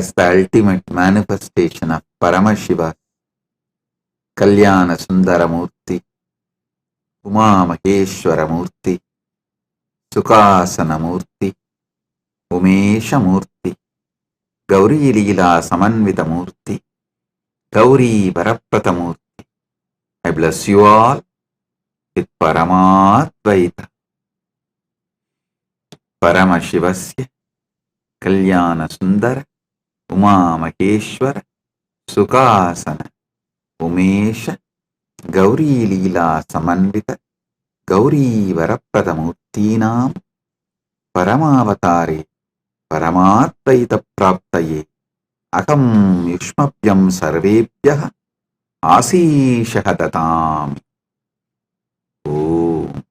as the ultimate manifestation of Paramashiva, Kalyana Sundaramurti, Uma Maheshwaramurti, Sukhasanamurti, Umeshamurti, Gauri Leela Samanvitamurti, Gauri Varapratamurti. I bless you all with Paramadvaita. Paramashivasya Kalyana Sundara Uma Maheshwara Sukhasana Umesha Gauri Leela Samanvita Gauri Varapratamurtinam Paramavatare Paramadvaita Praptaye Akam Yushmapyam Sarvebhyah Asishah Datam. Om.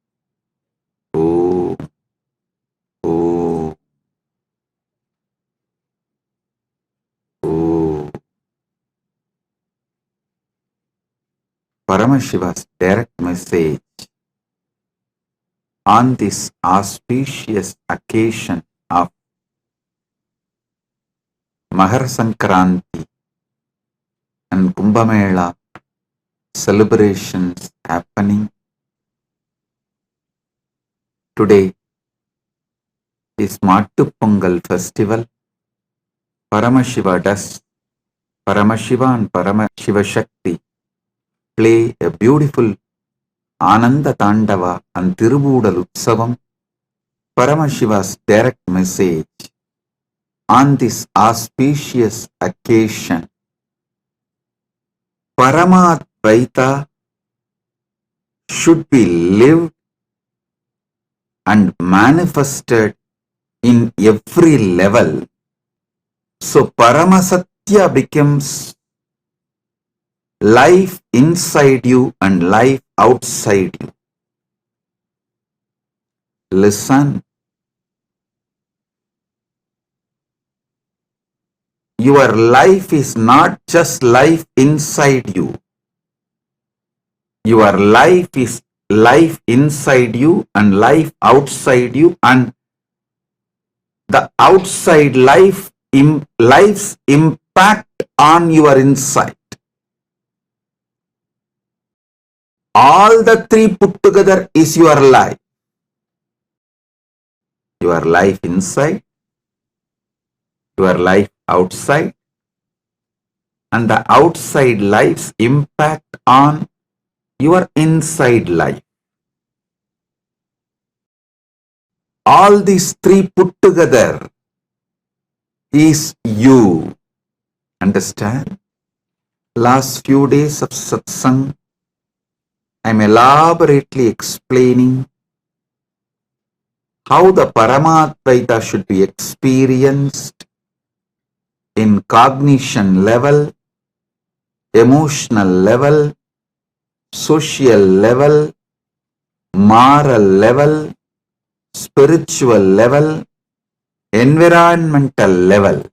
Om. Om. Om. Paramashiva's direct message on this auspicious occasion of Mahar Sankranti and Kumbh Mela celebrations happening today is Mattu Pongal festival. Paramashiva and Paramashiva Shakti play a beautiful Ananda Tandava and Tirubudal Utsavam. Paramashiva's direct message on this auspicious occasion. Paramadvaita should be lived and manifested in every level. So Paramasatya becomes life inside you and life outside you. Listen. Your life is not just life inside you. Your life is life inside you and life outside you, and the outside life's impact on your inside. All the three put together is your life. Your life inside, your life outside, and the outside life's impact on your inside life. All these three put together is you. Understand? Last few days of satsang, I am elaborately explaining how the Paramadvaita should be experienced in cognition level, emotional level, social level, moral level, spiritual level, environmental level.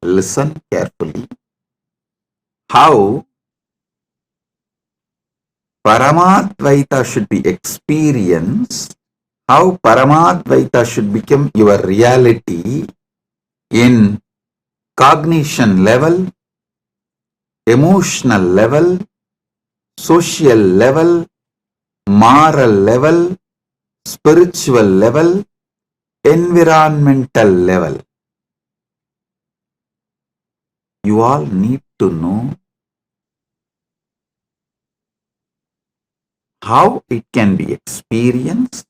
Listen carefully. How Paramadvaita should be experienced, how Paramadvaita should become your reality in cognition level, emotional level, social level, moral level, spiritual level, environmental level. You all need to know how it can be experienced,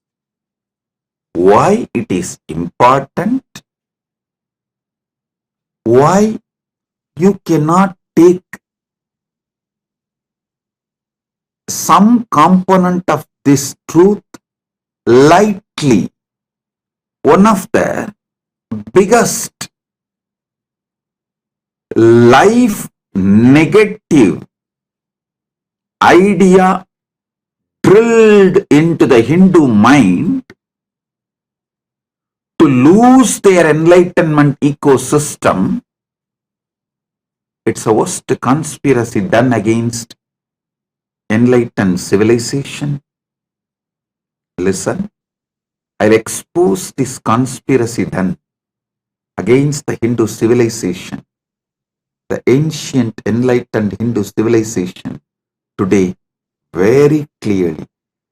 why it is important, why you cannot take some component of this truth lightly. One of the biggest life negative idea drilled into the Hindu mind to lose their enlightenment ecosystem. It's a worst conspiracy done against enlightened civilization. Listen, I'll expose this conspiracy done against the Hindu civilization the ancient enlightened Hindu civilization today very clearly.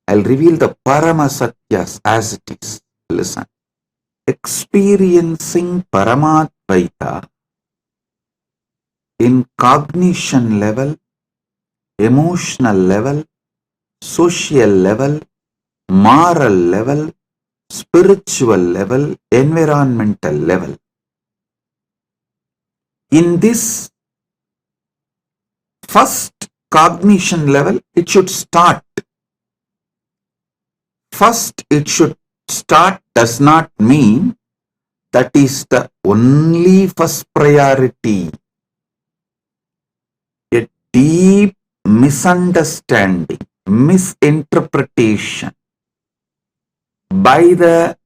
I'll reveal the Parama Satyas as it is. Listen. Experiencing Paramadvaita in cognition level, emotional level, social level, moral level, spiritual level, environmental level. In this first cognition level, it should start. First, it should start does not mean that is the only first priority. A deep misunderstanding, misinterpretation by the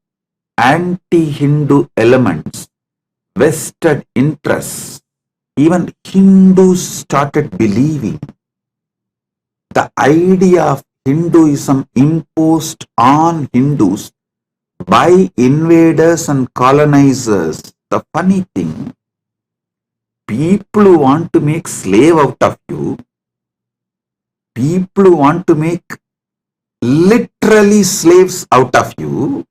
anti-Hindu elements, vested interests. Even Hindus started believing the idea of Hinduism imposed on Hindus by invaders and colonizers. The funny thing, people who want to make slave out of you, people who want to make literally slaves out of you,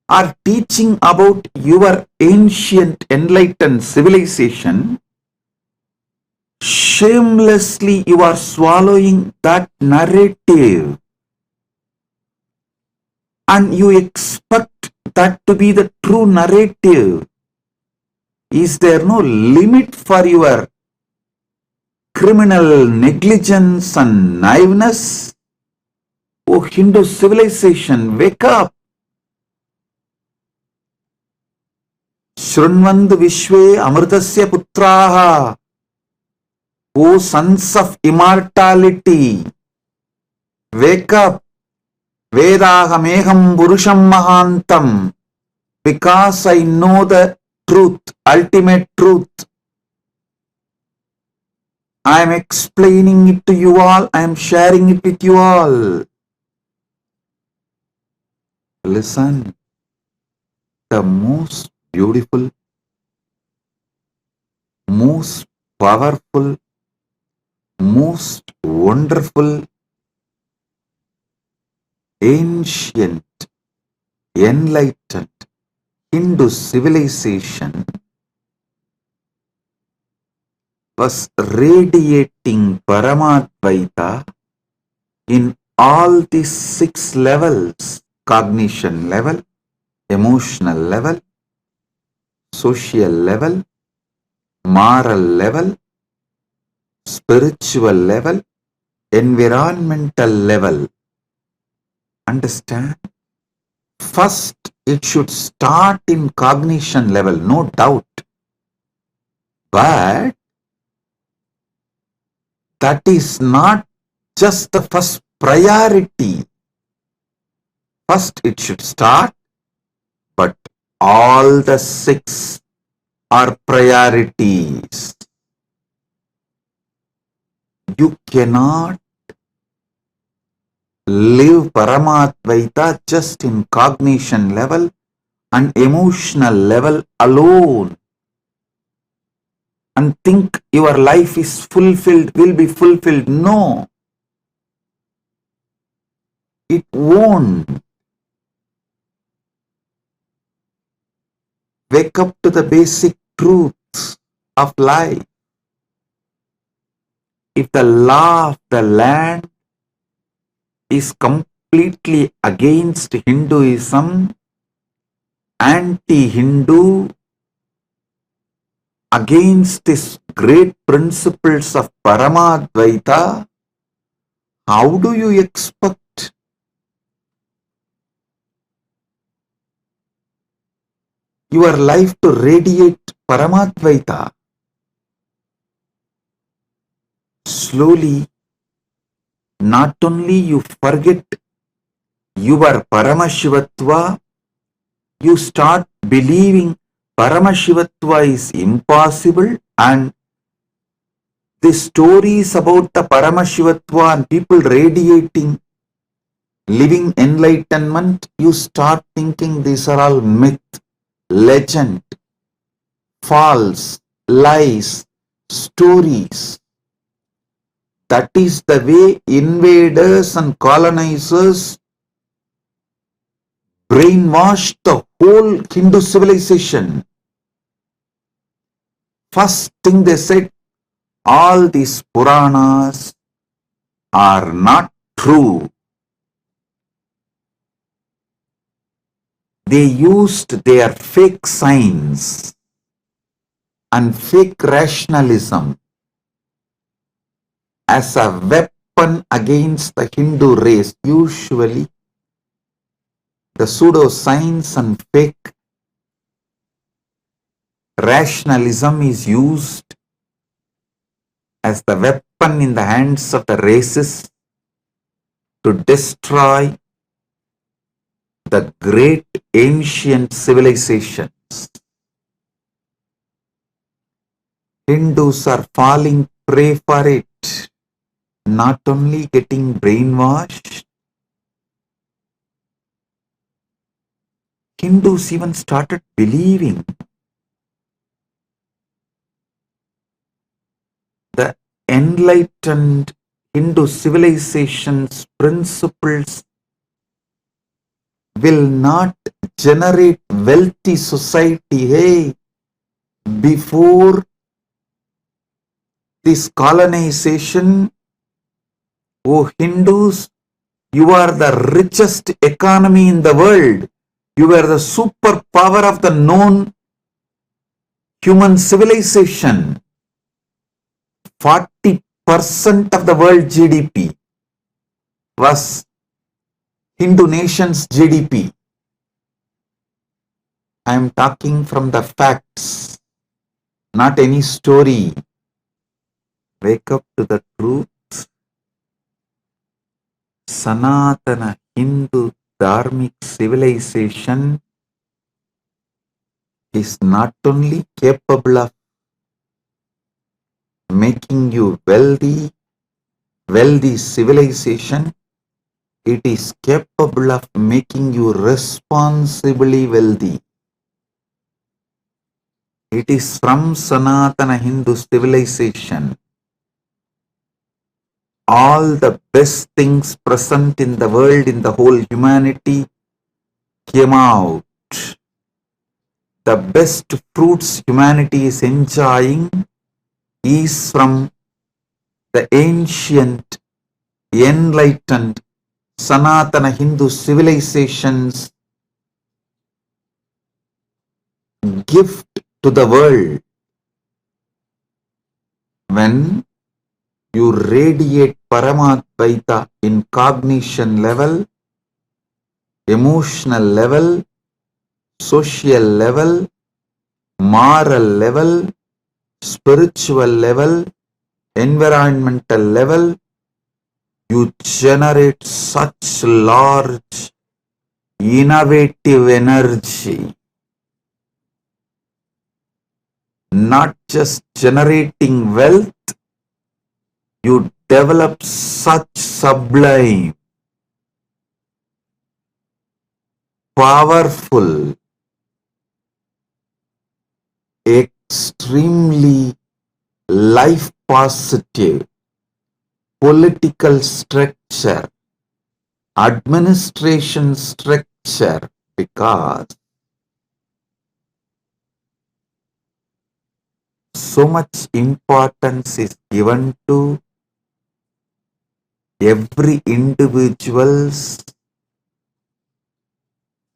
are teaching about your ancient enlightened civilization. Shamelessly you are swallowing that narrative and you expect that to be the true narrative. Is there no limit for your criminal negligence and naiveness? Oh Hindu civilization, wake up! Shrunvandu Vishwe Amritasya Putraha. O sons of immortality, wake up. Vedahameham Purusham Mahantam. Because I know the truth, ultimate truth. I am explaining it to you all. I am sharing it with you all. Listen. The most beautiful, most powerful, most wonderful, ancient, enlightened Hindu civilization was radiating Paramadvaita in all these 6 levels: cognition level, emotional level, social level, moral level, spiritual level, environmental level. Understand? First, it should start in cognition level, no doubt. But that is not just the first priority. First, it should start, but all the 6 are priorities. You cannot live Paramadvaita just in cognition level and emotional level alone and think your life is fulfilled, will be fulfilled. No, it won't. Wake up to the basic truths of life. If the law of the land is completely against Hinduism, anti-Hindu, against these great principles of Paramadvaita, how do you expect your life to radiate Paramadvaita? Slowly, not only you forget your Paramashivatva, you start believing Paramashivatva is impossible, and the stories about the Paramashivatva and people radiating, living enlightenment, you start thinking these are all myth, legend, false, lies, stories. That is the way invaders and colonizers brainwashed the whole Hindu civilization. First thing they said, all these Puranas are not true. They used their fake science and fake rationalism as a weapon against the Hindu race. Usually, the pseudoscience and fake rationalism is used as the weapon in the hands of the races to destroy the great ancient civilizations. Hindus are falling prey for it, not only getting brainwashed. Hindus even started believing the enlightened Hindu civilization's principles will not generate wealthy society. Hey, before this colonization, oh Hindus, you are the richest economy in the world. You were the superpower of the known human civilization. 40% of the world GDP was Hindu nation's GDP. I am talking from the facts, not any story. Wake up to the truth. Sanatana Hindu Dharmic civilization is not only capable of making you wealthy civilization, it is capable of making you responsibly wealthy. It is from Sanatana Hindu civilization all the best things present in the world, in the whole humanity, came out. The best fruits humanity is enjoying is from the ancient, enlightened, Sanatana Hindu civilization's gift to the world. When you radiate Paramadvaita in cognition level, emotional level, social level, moral level, spiritual level, environmental level, you generate such large, innovative energy. Not just generating wealth, you develop such sublime, powerful, extremely life positive political structure, administration structure, because so much importance is given to every individual's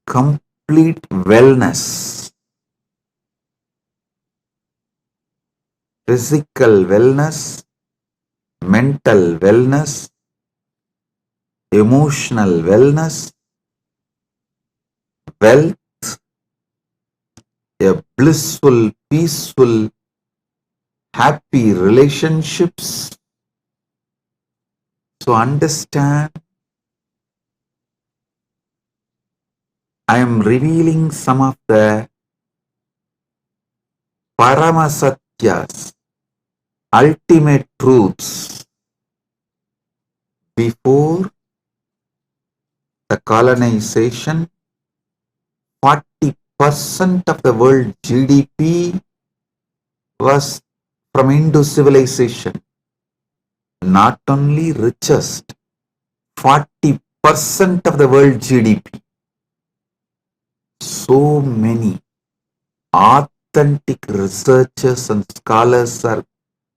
complete wellness, physical wellness, mental wellness, emotional wellness, wealth, a blissful, peaceful, happy relationships. So understand, I am revealing some of the Paramasatyas, ultimate truths before the colonization. 40% of the world GDP was from Hindu civilization, not only richest, 40% of the world GDP. So many authentic researchers and scholars are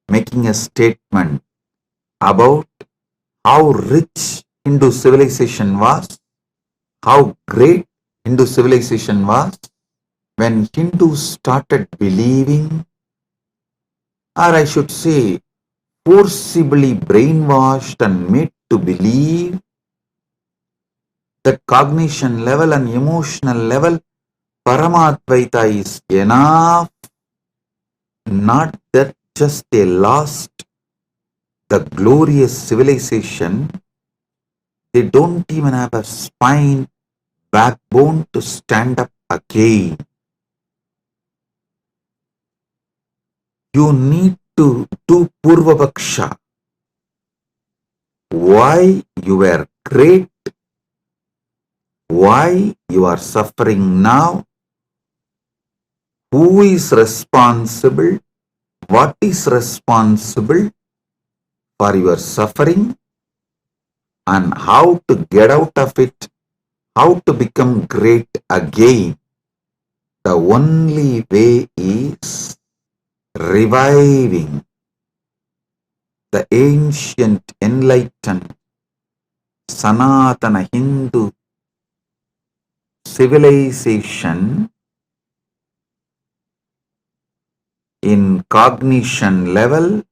making a statement about how rich Hindu civilization was, how great Hindu civilization was. When Hindus started believing, or I should say, forcibly brainwashed and made to believe that cognition level and emotional level, Paramadvaita is enough, not that just they lost the glorious civilization, they don't even have a spine, backbone to stand up again. You need to do Purvavaksha. Why you were great, why you are suffering now, who is responsible, what is responsible for your suffering, and how to get out of it, how to become great again. The only way is reviving the ancient enlightened Sanatana Hindu civilization in cognition level,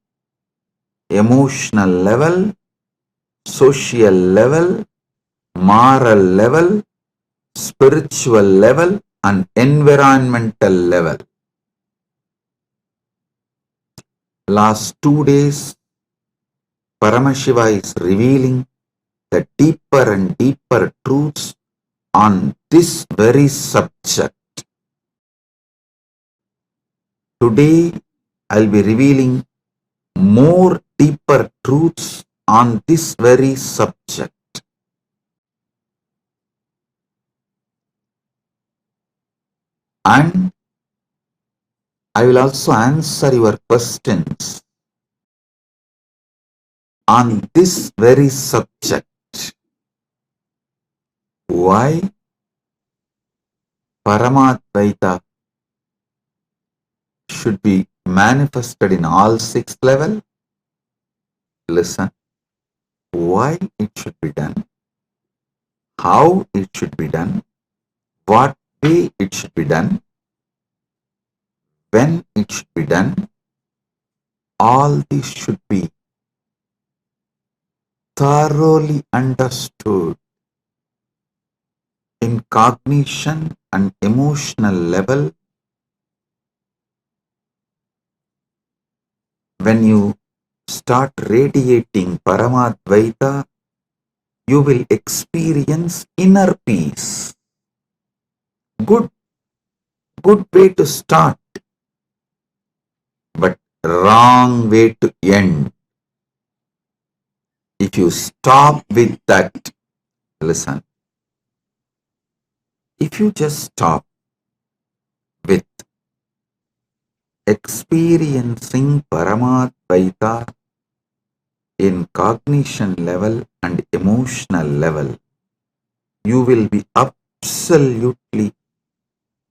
emotional level, social level, moral level, spiritual level, and environmental level. Last 2 days, Paramashiva is revealing the deeper and deeper truths on this very subject. Today, I'll be revealing more deeper truths on this very subject. And I will also answer your questions on this very subject. Why Paramadvaita should be manifested in all 6 levels? Listen. Why it should be done, how it should be done, what way it should be done, when it should be done, all this should be thoroughly understood in cognition and emotional level. When you start radiating Paramadvaita, you will experience inner peace. Good way to start, but wrong way to end. If you stop with that, listen, if you just stop with experiencing Paramadvaita in cognition level and emotional level, you will be absolutely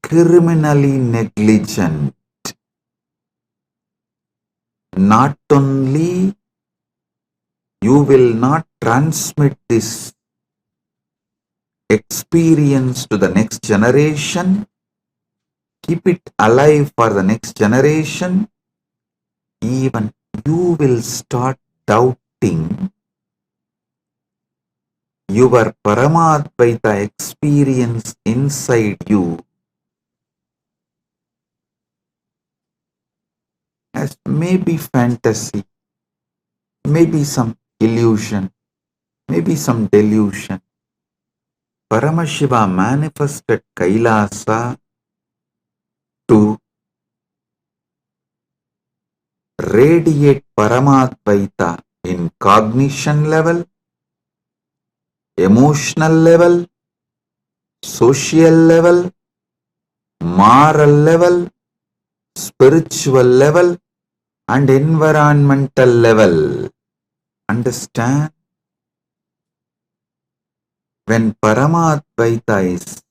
criminally negligent. Not only you will not transmit this experience to the next generation, keep it alive for the next generation, even you will start doubting your Paramadvaita experience inside you as maybe fantasy, maybe some illusion, maybe some delusion. Paramashiva manifested Kailasa to radiate Paramadvaita in cognition level, emotional level, social level, moral level, spiritual level, and environmental level. Understand? When Paramadvaita is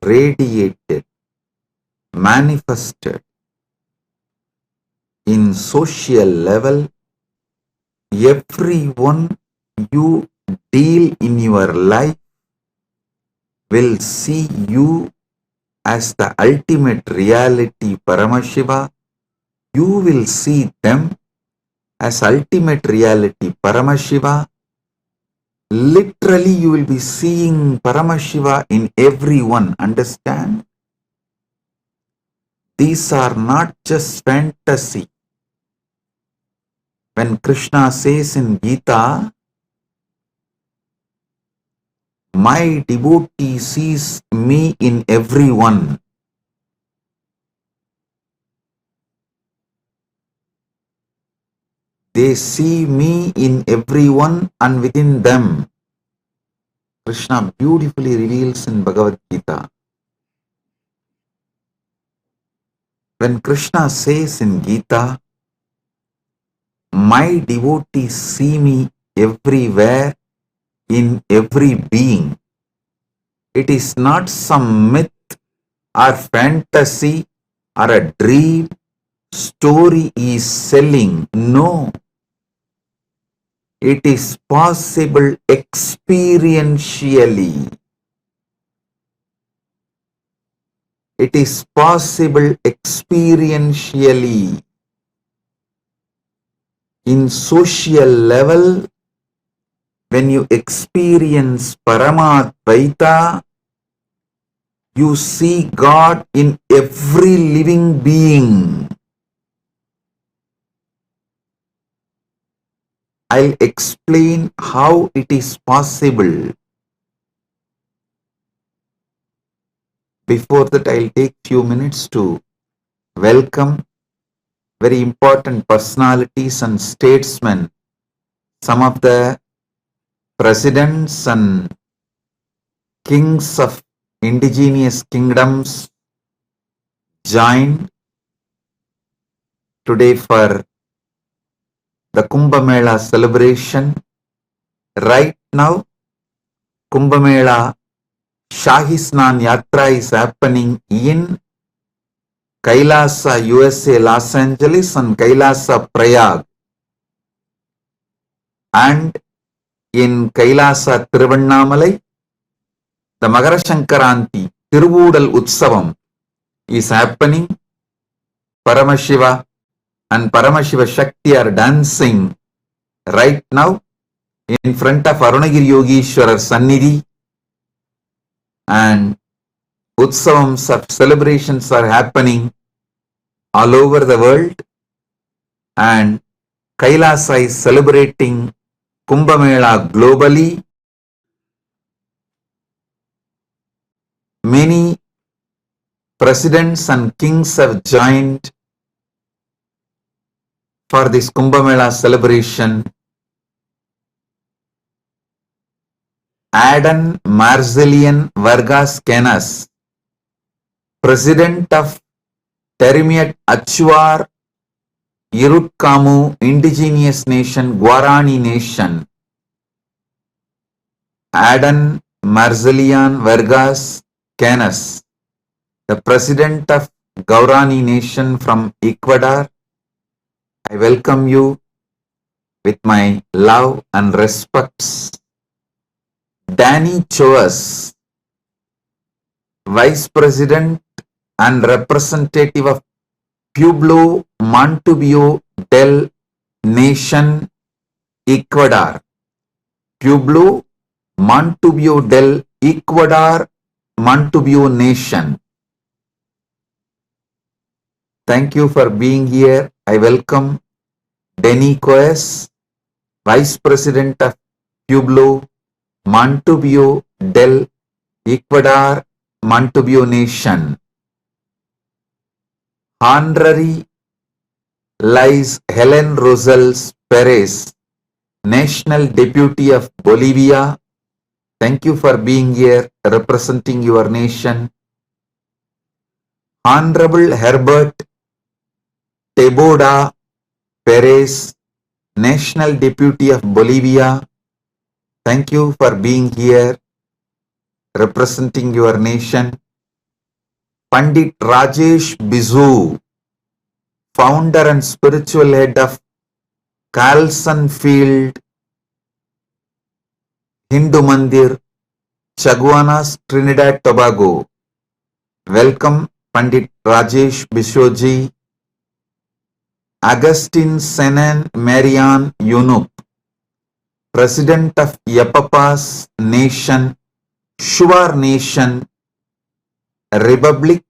radiated, manifested in social level, everyone you deal in your life will see you as the ultimate reality Paramashiva. You will see them as ultimate reality Paramashiva. Literally you will be seeing Paramashiva in everyone. Understand? These are not just fantasy. When Krishna says in Gita, my devotee sees me in everyone. They see me in everyone and within them. Krishna beautifully reveals in Bhagavad Gita. When Krishna says in Gita, my devotees see me everywhere, in every being, it is not some myth or fantasy or a dream story is selling. No. It is possible experientially. It is possible experientially. In social level, when you experience Paramadvaita, you see God in every living being. I'll explain how it is possible. Before that, I'll take few minutes to welcome very important personalities and statesmen, some of the presidents and kings of indigenous kingdoms joined today for the Kumbh Mela celebration. Right now, Kumbh Mela Shahi Snan Yatra is happening in Kailasa, USA, Los Angeles and Kailasa, Prayag. And in Kailasa, Tiruvannamalai, the Magara Shankaranti, Tiruvudal Utsavam is happening. Paramashiva and Paramashiva Shakti are dancing right now in front of Arunagiri Yogeshwarar Sannidhi, and Utsavams of celebrations are happening all over the world, and Kailasa is celebrating Kumbh Mela globally. Many presidents and kings have joined for this Kumbh Mela celebration. Adan Marzelian Vargas Canas, President of Terimiat Achuar Irutkamu Indigenous Nation, Guarani Nation. Adan Marzelian Vargas Canas, the President of Guarani Nation from Ecuador. I welcome you with my love and respects. Danny Choas, Vice President and Representative of Pueblo Montubio del Nation, Ecuador. Pueblo Montubio del Ecuador, Montubio Nation. Thank you for being here. I welcome Denny Coes, Vice President of Pueblo Montubio del Ecuador, Montubio Nation. Honorary Lies Helen Rosales Perez, National Deputy of Bolivia. Thank you for being here representing your nation. Honorable Herbert Teboda, Perez, National Deputy of Bolivia, thank you for being here, representing your nation. Pandit Rajesh Bizu, founder and spiritual head of Carlson Field Hindu Mandir, Chaguanas, Trinidad Tobago. Welcome, Pandit Rajesh Bishoji. Augustine Senan Marian Yunup, President of Yapapas Nation, Shuar Nation, Republic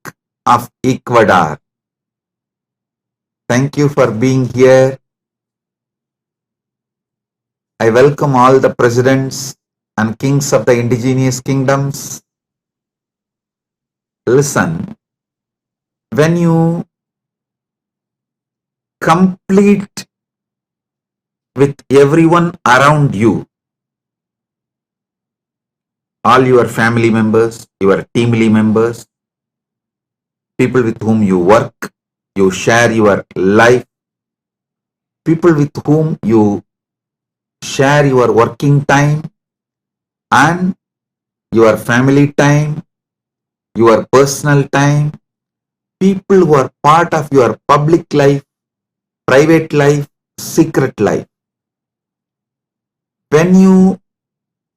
of Ecuador. Thank you for being here. I welcome all the presidents and kings of the indigenous kingdoms. Listen, when you complete with everyone around you, all your family members, your team members, people with whom you work, you share your life, people with whom you share your working time and your family time, your personal time, people who are part of your public life, private life, secret life. When you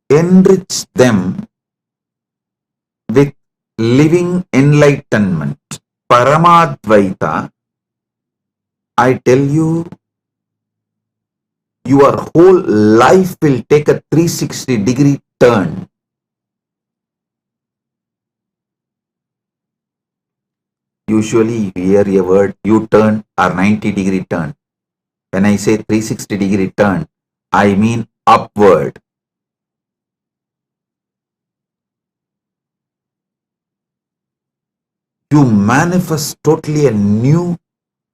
enrich them with living enlightenment, Paramadvaita, I tell you, your whole life will take a 360-degree turn. Usually you hear a word U-turn or 90-degree turn. When I say 360-degree turn, I mean upward. You manifest totally a new,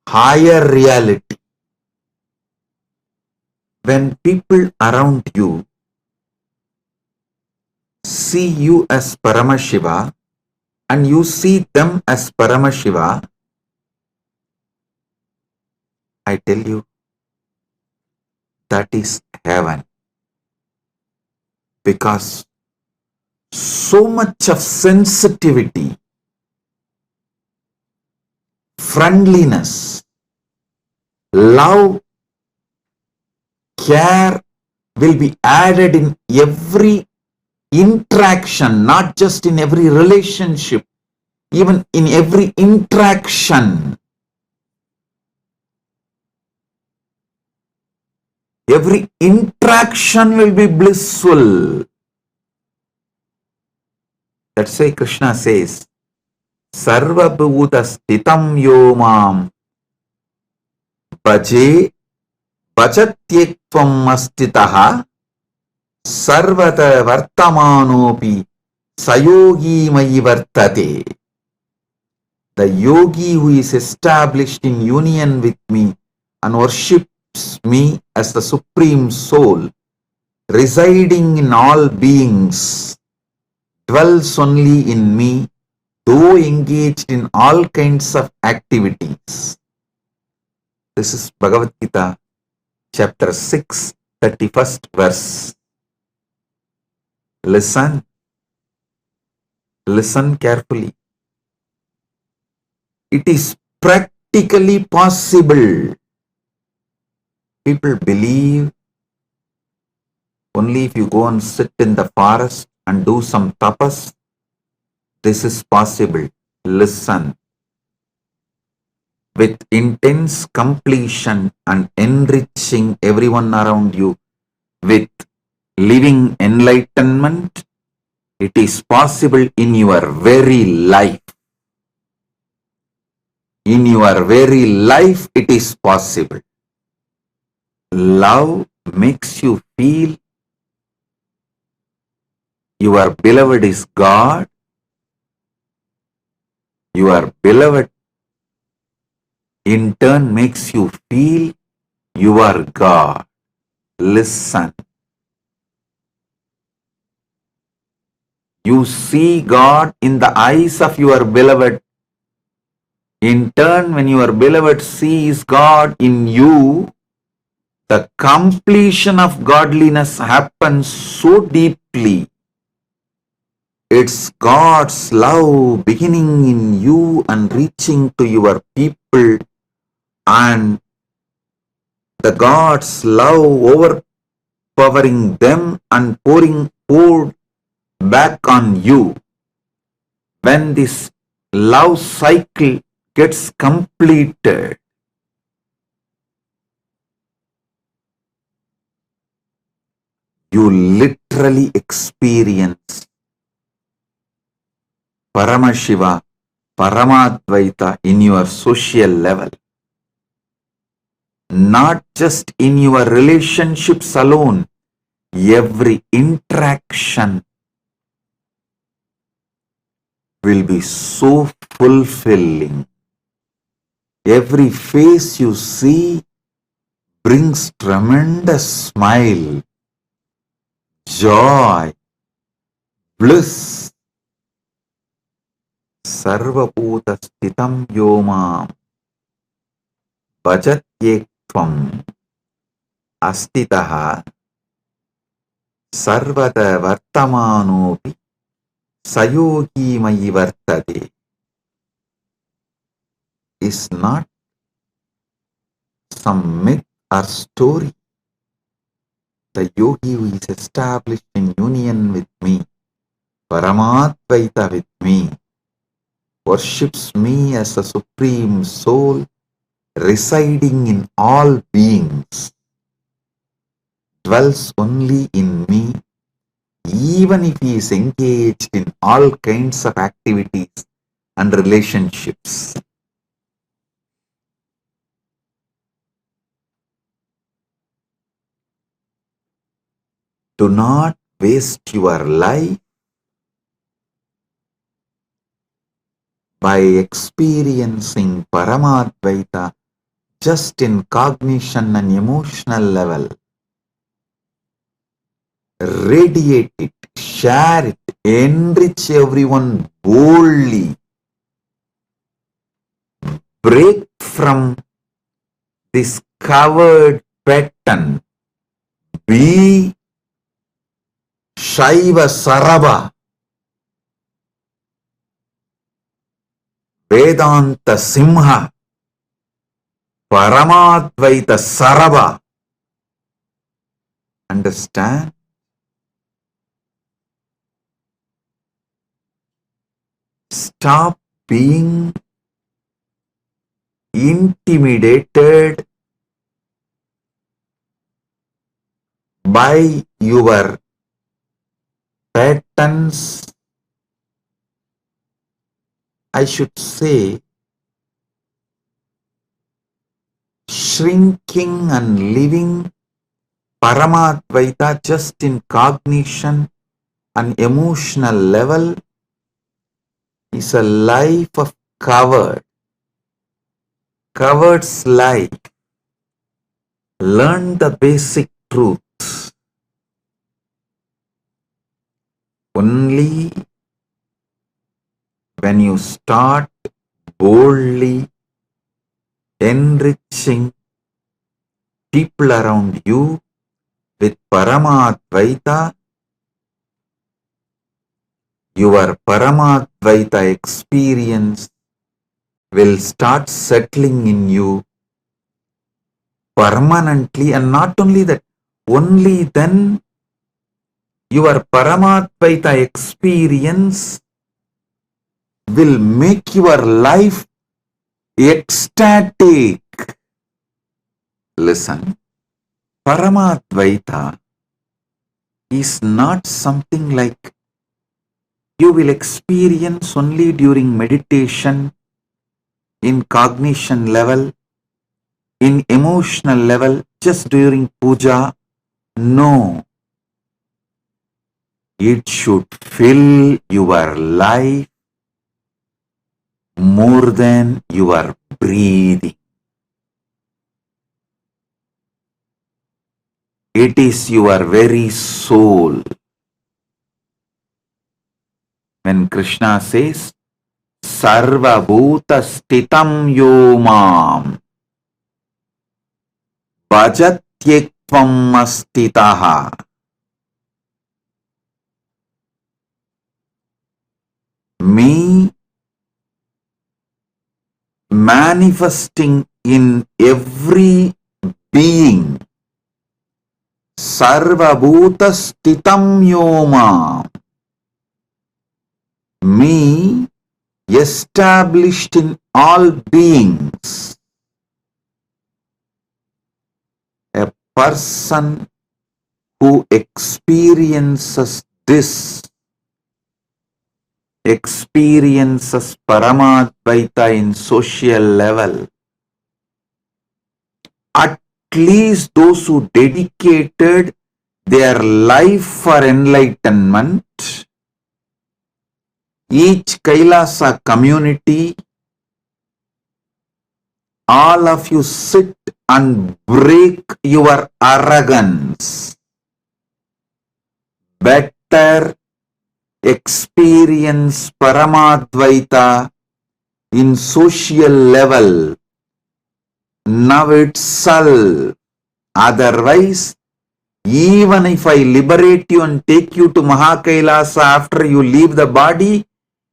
higher reality. When people around you see you as Paramashiva and you see them as Paramashiva, I tell you, that is heaven. Because so much of sensitivity, friendliness, love, care will be added in every interaction, not just in every relationship, even in every interaction. Every interaction will be blissful. That's why Krishna says, Sarva Bhuta Stitam Yomam Bhaje Bhajatyekvam Astitaha Sarvata Vartamanopi Sayogi Mayi Vartate. The yogi who is established in union with me and worships me as the Supreme Soul, residing in all beings, dwells only in me, though engaged in all kinds of activities. This is Bhagavad Gita, chapter 6, 31st verse. Listen carefully. It is practically possible. People believe only if you go and sit in the forest and do some tapas, this is possible. Listen. With intense completion and enriching everyone around you with living enlightenment, it is possible in your very life. In your very life, it is possible. Love makes you feel your beloved is God. Your beloved in turn makes you feel you are God. Listen. You see God in the eyes of your beloved. In turn, when your beloved sees God in you, The completion of godliness happens so deeply. It's God's love beginning in you and reaching to your people, and the God's love overpowering them and poured back on you. When this love cycle gets completed, you literally experience Paramashiva, Paramadvaita in your social level. Not just in your relationships alone, every interaction will be so fulfilling. Every face you see brings tremendous smile, joy, bliss. Sarvabhuta sthitam yomam bhajatyekvam astitaha sarvada vartamanopi sayogi mayi vartade is not some myth or story. The yogi who is established in union with me, Paramadvaita with me, worships me as a supreme soul residing in all beings, dwells only in me, even if he is engaged in all kinds of activities and relationships. Do not waste your life by experiencing Paramadvaita just in cognition and emotional level. Radiate it, share it, enrich everyone boldly. Break from this covered pattern. Be Shaiva Sarava, Vedanta Simha, Paramadvaita Sarava. Understand? Stop being intimidated by your patterns. I should say, shrinking and living Paramadvaita just in cognition and emotional level is a life of coward's life. Learn the basic truth. Only when you start boldly enriching people around you with Paramadvaita, your Paramadvaita experience will start settling in you permanently, and not only that, only then your Paramadvaita experience will make your life ecstatic. Listen, Paramadvaita is not something like you will experience only during meditation, in cognition level, in emotional level, just during puja. No. It should fill your life more than your breathing. It is your very soul. When Krishna says, Sarva Bhuta Stitam Yomam Bhajat Bhajatyekvam astitaha. Me manifesting in every being. Sarvabhuta stitam yoma. Me established in all beings. A person who experiences this experiences Paramadvaita in social level. At least those who dedicated their life for enlightenment, each Kailasa community, all of you sit and break your arrogance. Better experience Paramadvaita in social level now itself. Otherwise, even if I liberate you and take you to Mahakailasa after you leave the body,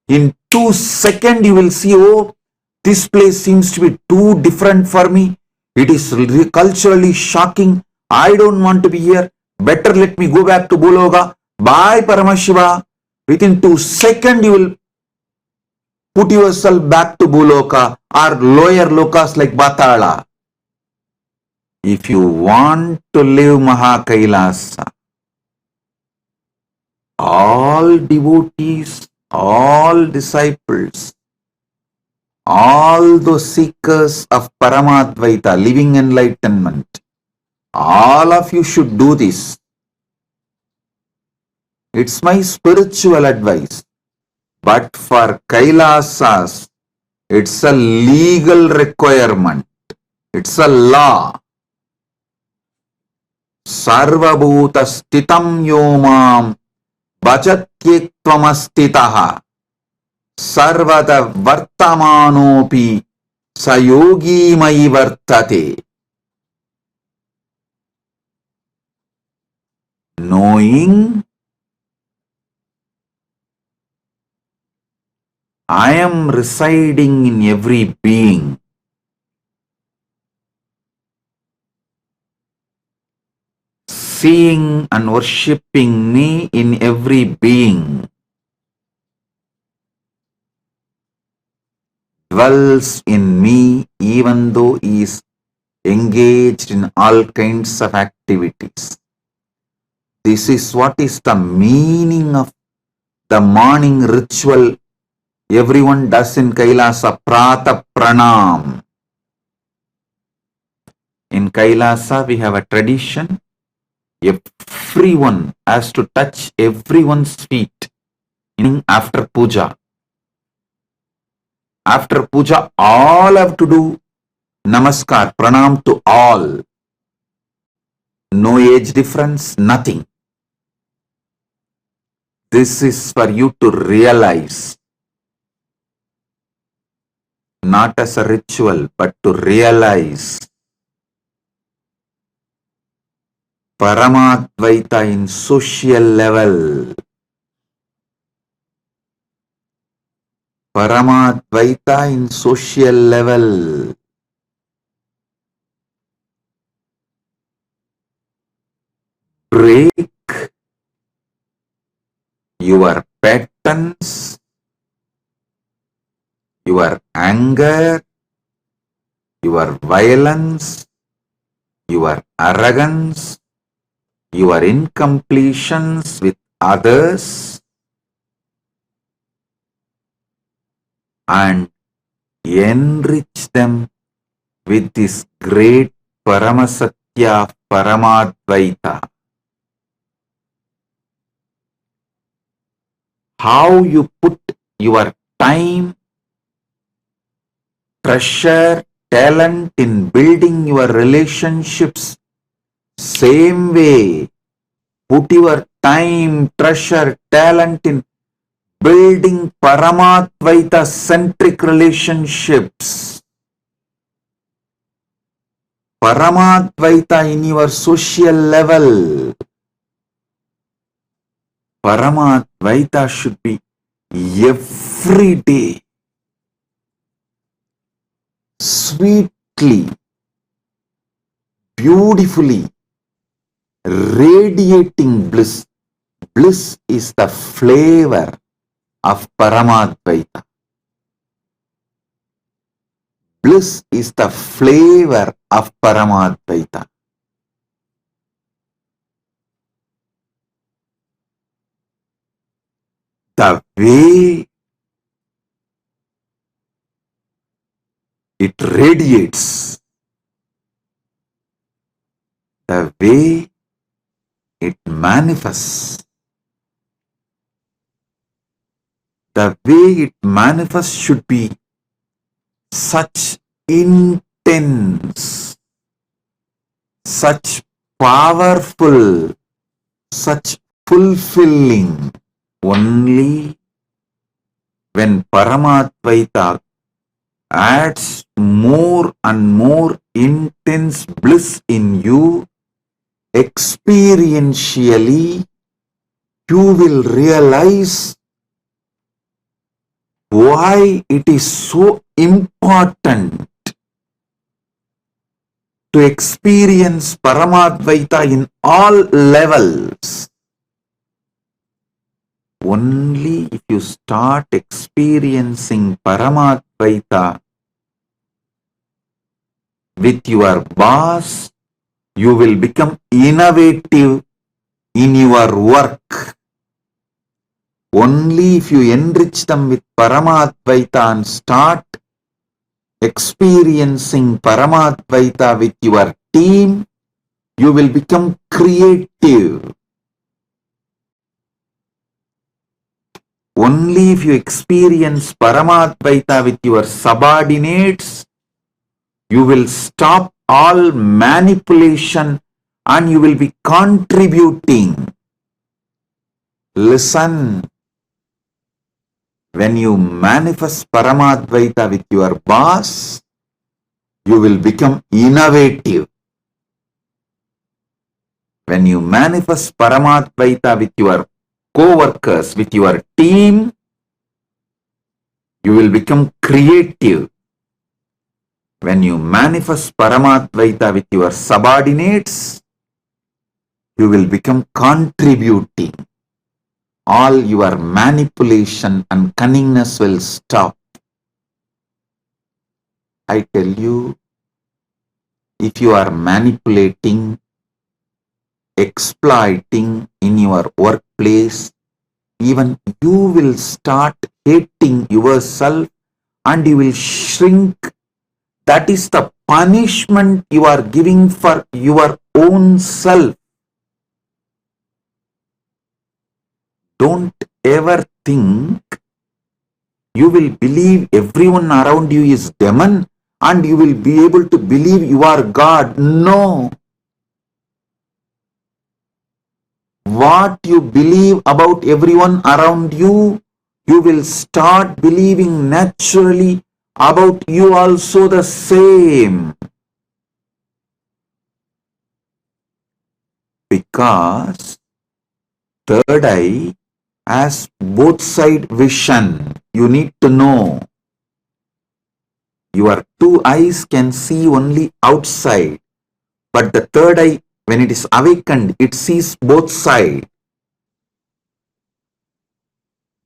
in 2 seconds you will see, oh, this place seems to be too different for me. It is culturally shocking. I don't want to be here. Better let me go back to Bhuloka. Bye, Paramashiva. Within 2 seconds you will put yourself back to Bhuloka or lower lokas like Batala. If you want to live Mahakailasa, all devotees, all disciples, all those seekers of Paramadvaita, living enlightenment, all of you should do this. It's my spiritual advice. But for Kailasas, it's a legal requirement. It's a law. Sarvabhuta stitam yomam bhajatyektvamastitaha sarvada vartamanopi sayogi mai vartate. Knowing I am residing in every being. Seeing and worshipping me in every being. Dwells in me even though he is engaged in all kinds of activities. This is what is the meaning of the morning ritual everyone does in Kailasa, Prata Pranam. In Kailasa, we have a tradition. Everyone has to touch everyone's feet after puja. After puja, all have to do namaskar, pranam to all. No age difference, nothing. This is for you to realize. Not as a ritual, but to realize Paramadvaita in social level. Paramadvaita in social level. Break your patterns, your anger, your violence, your arrogance, your incompletions with others, and enrich them with this great Paramasatya Paramadvaita. How you put your time, treasure, talent in building your relationships, same way, put your time, treasure, talent in building Paramadvaita centric relationships. Paramadvaita in your social level. Paramadvaita should be every day, sweetly, beautifully, radiating bliss. Bliss is the flavor of Paramadvaita. Bliss is the flavor of Paramadvaita. The way it radiates, the way it manifests, the way it manifests should be such intense, such powerful, such fulfilling. Only when Paramadvaita adds more and more intense bliss in you, experientially, you will realize why it is so important to experience Paramadvaita in all levels. Only if you start experiencing Paramadvaita with your boss, you will become innovative in your work. Only if you enrich them with Paramadvaita and start experiencing Paramadvaita with your team, you will become creative. Only if you experience Paramadvaita with your subordinates, you will stop all manipulation and you will be contributing. Listen, when you manifest Paramadvaita with your boss, you will become innovative. When you manifest Paramadvaita with your co-workers, with your team, you will become creative. When you manifest Paramadvaita with your subordinates, you will become contributing. All your manipulation and cunningness will stop. I tell you, if you are manipulating, exploiting in your workplace, even you will start hating yourself and you will shrink. That is the punishment you are giving for your own self. Don't ever think you will believe everyone around you is demon and you will be able to believe you are God. No. What you believe about everyone around you, you will start believing naturally about you also the same. Because third eye has both side vision. You need to know. Your two eyes can see only outside, but the third eye, when it is awakened, it sees both sides.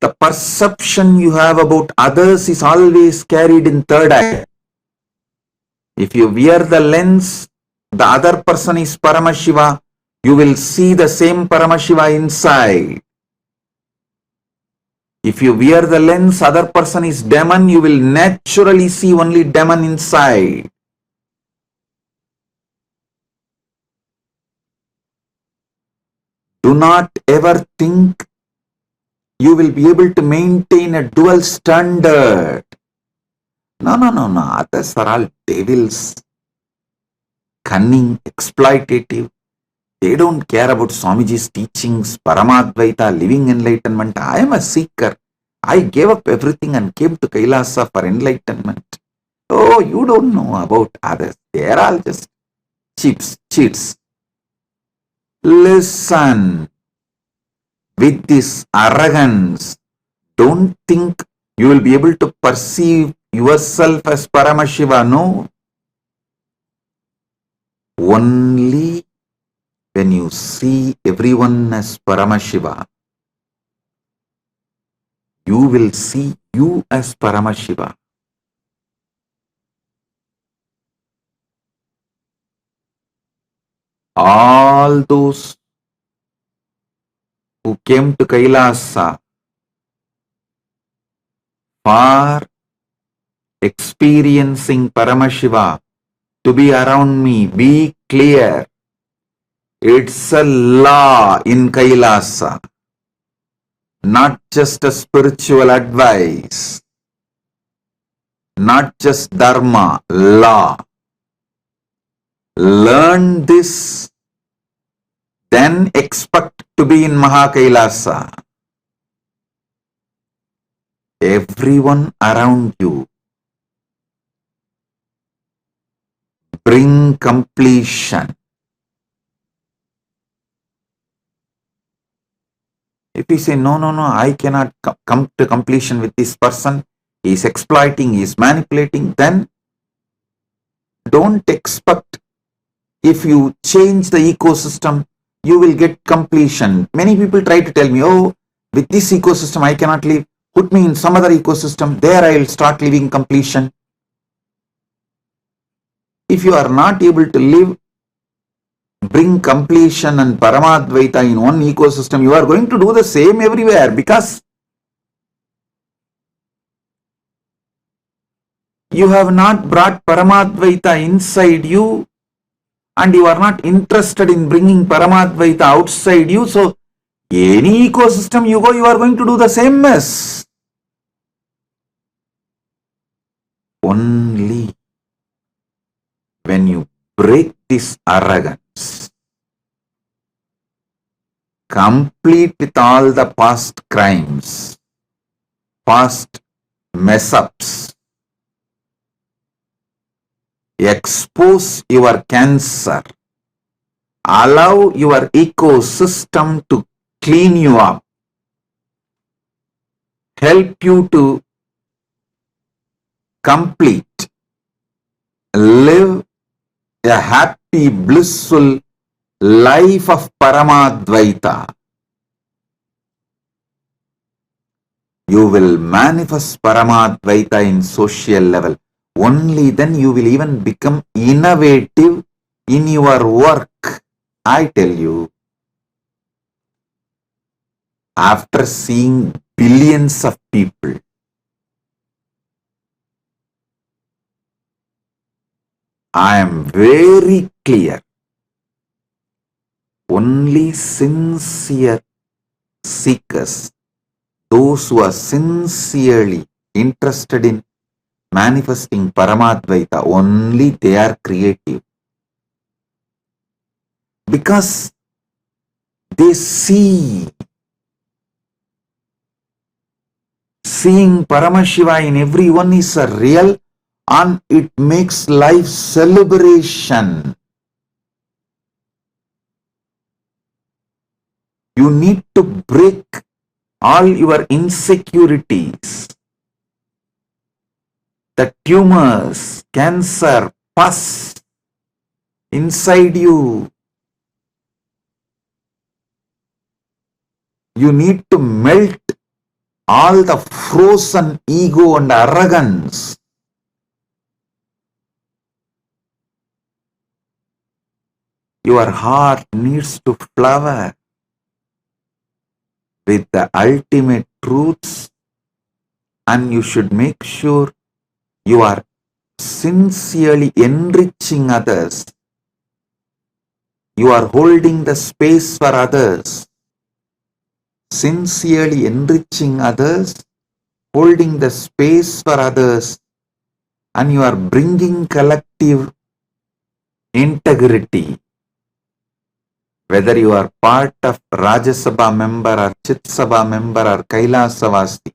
The perception you have about others is always carried in third eye. If you wear the lens, the other person is Paramashiva, you will see the same Paramashiva inside. If you wear the lens, other person is demon, you will naturally see only demon inside. Do not ever think you will be able to maintain a dual standard. No. Others are all devils, cunning, exploitative. They don't care about Swamiji's teachings, Paramadvaita, living enlightenment. I am a seeker. I gave up everything and came to Kailasa for enlightenment. Oh, you don't know about others. They are all just cheats. Listen with this arrogance. Don't think you will be able to perceive yourself as Paramashiva. No. Only when you see everyone as Paramashiva, you will see you as Paramashiva. All those who came to Kailasa for experiencing Paramashiva to be around me, be clear. It's a law in Kailasa, not just a spiritual advice, not just dharma, law. Learn this, then expect to be in Mahakailasa. Everyone around you bring completion. If you say, no, I cannot come to completion with this person, he is exploiting, he is manipulating, then don't expect if you change the ecosystem, you will get completion. Many people try to tell me, oh, with this ecosystem I cannot live. Put me in some other ecosystem, there I will start living completion. If you are not able to live, bring completion and Paramadvaita in one ecosystem, you are going to do the same everywhere, because you have not brought Paramadvaita inside you and you are not interested in bringing Paramadvaita outside you. So, any ecosystem you go, you are going to do the same mess. Only when you break this arrogance, complete with all the past crimes, past mess-ups, expose your cancer, allow your ecosystem to clean you up, help you to complete, live a happy, blissful life of Paramadvaita. You will manifest Paramadvaita in social level. Only then you will even become innovative in your work. I tell you, after seeing billions of people, I am very clear. Only sincere seekers, those who are sincerely interested in manifesting Paramadvaita, only they are creative. Because they see. Seeing Paramashiva in everyone is a real, and it makes life celebration. You need to break all your insecurities, the tumors, cancer, pus inside you. You need to melt all the frozen ego and arrogance. Your heart needs to flower with the ultimate truths, and you should make sure you are sincerely enriching others. You are holding the space for others. Sincerely enriching others, holding the space for others, and you are bringing collective integrity. Whether you are part of Rajya Sabha member or Chit Sabha member or Kailasavasti,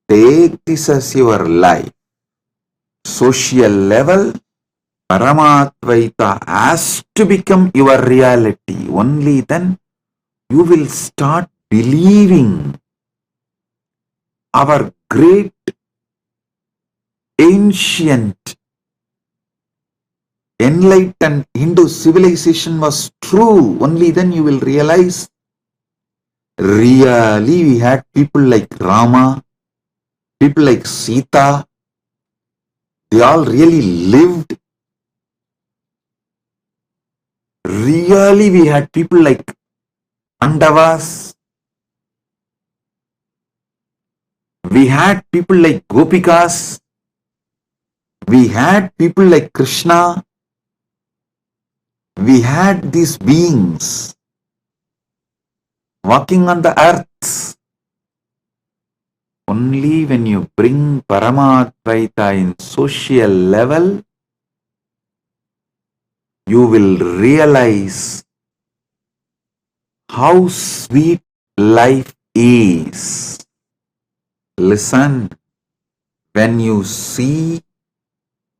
take this as your life. Social level, Paramadvaita has to become your reality. Only then you will start believing our great ancient enlightened Hindu civilization was true. Only then you will realize really we had people like Rama, people like Sita, they all really lived. Really we had people like Pandavas, we had people like Gopikas, we had people like Krishna, we had these beings walking on the earth. Only when you bring Paramadvaita in social level, you will realize how sweet life is. Listen, when you see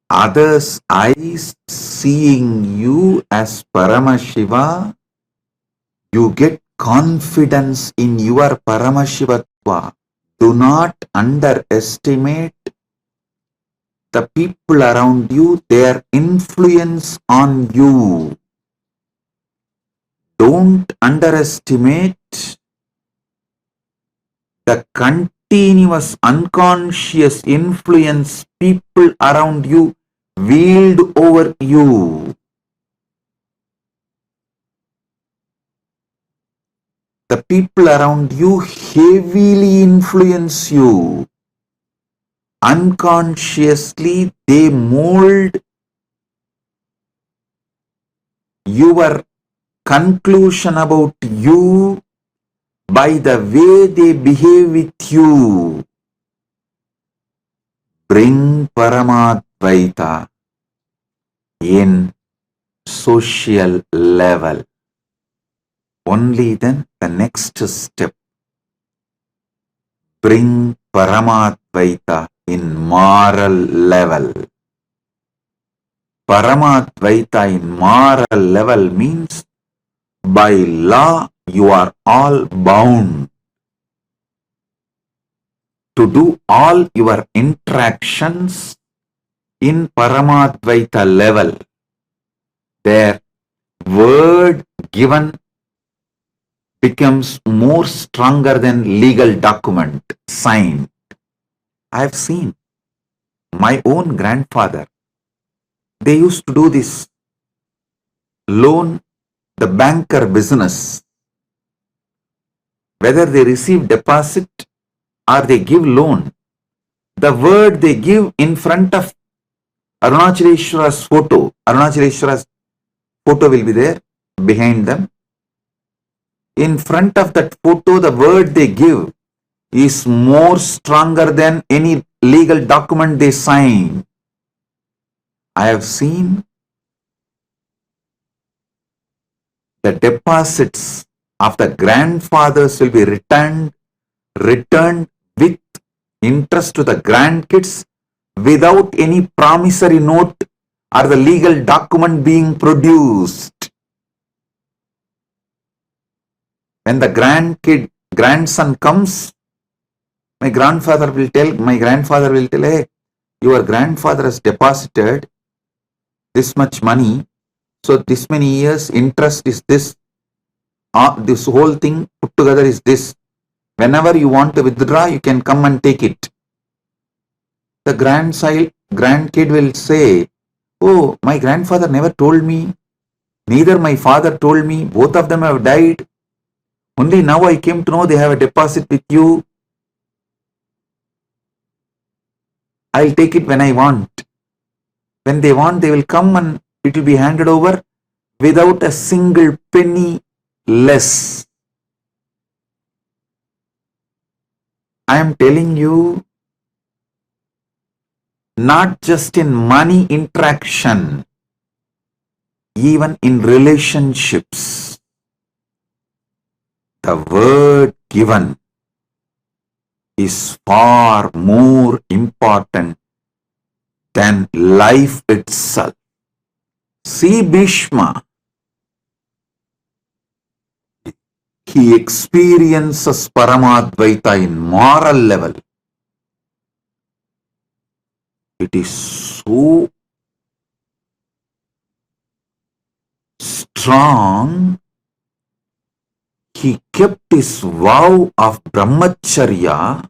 others' eyes seeing you as Paramashiva, you get confidence in your Paramashivatva. Do not underestimate the people around you, their influence on you. Don't underestimate the continuous unconscious influence people around you wield over you. The people around you heavily influence you. Unconsciously, they mold your conclusion about you by the way they behave with you. Bring Paramadvaita in social level. Only then the next step. Bring Paramadvaita in moral level. Paramadvaita in moral level means by law you are all bound to do all your interactions in Paramadvaita level. Their word given becomes more stronger than legal document signed. I have seen my own grandfather. They used to do this loan, the banker business. Whether they receive deposit or they give loan, the word they give in front of Arunachaleshwara's photo, Arunachaleshwara's photo will be there behind them. In front of that photo, the word they give is more stronger than any legal document they sign. I have seen the deposits of the grandfathers will be returned with interest to the grandkids without any promissory note or the legal document being produced. When the grandson comes, my grandfather will tell, hey, your grandfather has deposited this much money, so this many years interest is this, this whole thing put together is this. Whenever you want to withdraw, you can come and take it. The grandkid will say, oh, my grandfather never told me, neither my father told me, both of them have died. Only now I came to know they have a deposit with you. I'll take it when I want. When they want, they will come and it will be handed over without a single penny less. I am telling you, not just in money interaction, even in relationships, the word given is far more important than life itself. See Bhishma. He experiences Paramadvaita in moral level. It is so strong. He kept his vow of brahmacharya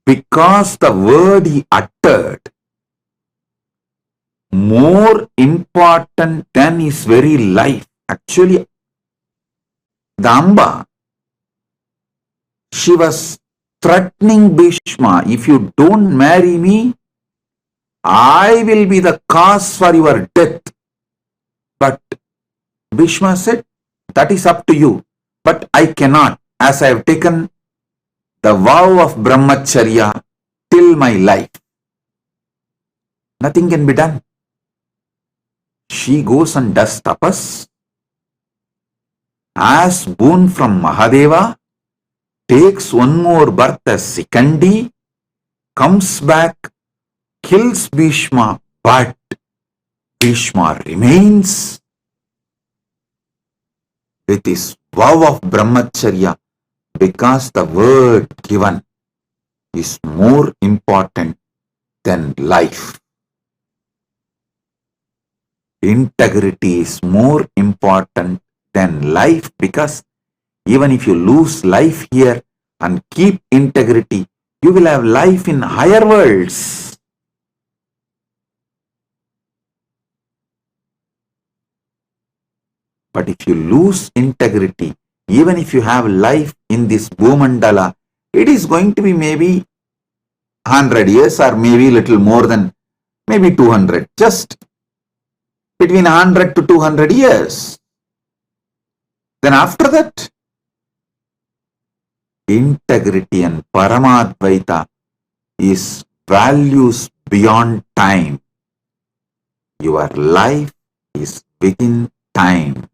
because the word he uttered more important than his very life. Actually, the Amba, she was threatening Bhishma, if you don't marry me, I will be the cause for your death. But Bhishma said, that is up to you, but I cannot, as I have taken the vow of brahmacharya till my life. Nothing can be done. She goes and does tapas, asks boon from Mahadeva, takes one more birth as Sikandi, comes back, kills Bhishma, but Bhishma remains with his vow of brahmacharya because the word given is more important than life. Integrity is more important than life, because even if you lose life here and keep integrity, you will have life in higher worlds. But if you lose integrity, even if you have life in this Bhumandala, it is going to be maybe 100 years or maybe little more than maybe 200, just between 100 to 200 years. Then after that, integrity and Paramadvaita is values beyond time. Your life is within time.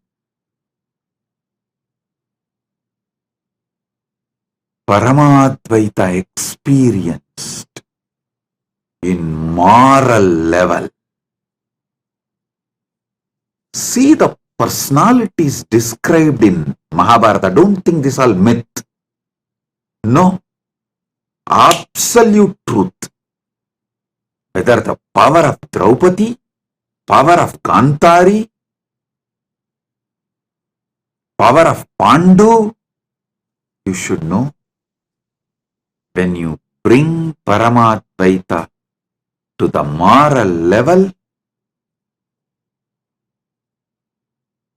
Paramadvaita experienced in moral level. See the personalities described in Mahabharata. Don't think this all myth. No. Absolute truth. Whether the power of Draupadi, power of Kantari, power of Pandu, you should know. When you bring Paramadvaita to the moral level,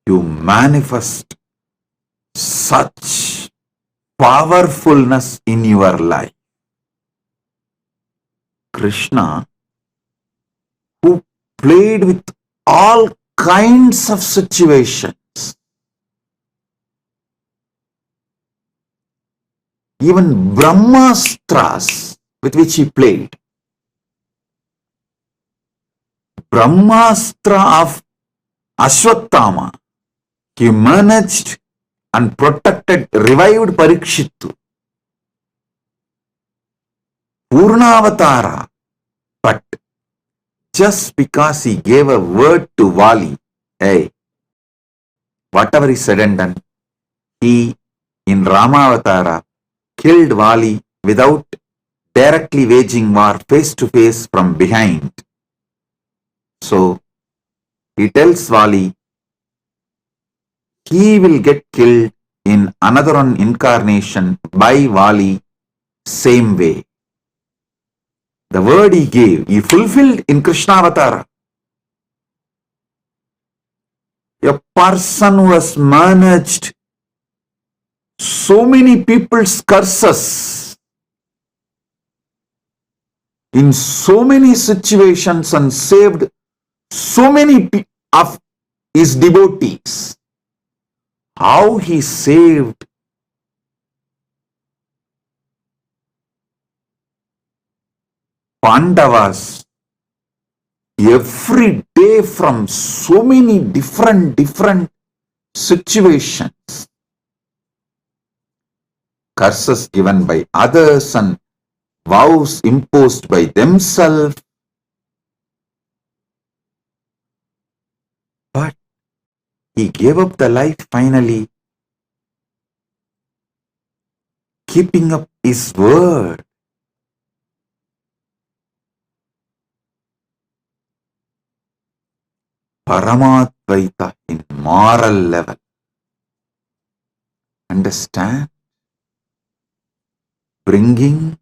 you manifest such powerfulness in your life. Krishna, who played with all kinds of situations, even Brahmastras with which he played. Brahmastra of Ashwatthama, he managed and protected, revived Parikshittu. Purnavatara, but just because he gave a word to Vali, hey, whatever he said and done, he in Ramavatara killed Vali without directly waging war face to face from behind. So he tells Vali he will get killed in another incarnation by Vali same way. The word he gave, he fulfilled in Krishnavatara. A person who has managed so many people's curses in so many situations and saved so many of his devotees. How he saved Pandavas every day from so many different situations. Curses given by others and vows imposed by themselves. He gave up the life finally, keeping up his word. Paramadvaita in moral level. Understand? Bringing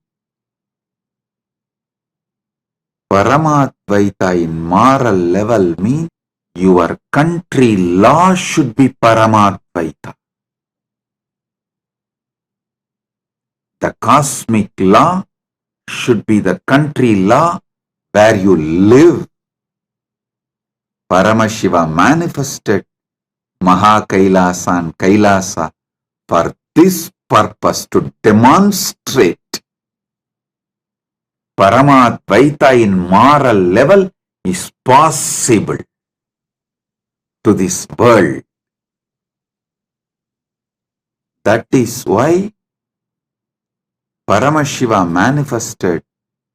Paramadvaita in moral level means your country law should be Paramadvaita. The cosmic law should be the country law where you live. Paramashiva manifested Mahakailasa and Kailasa for this purpose, to demonstrate Paramadvaita in moral level is possible to this world. That is why Paramashiva manifested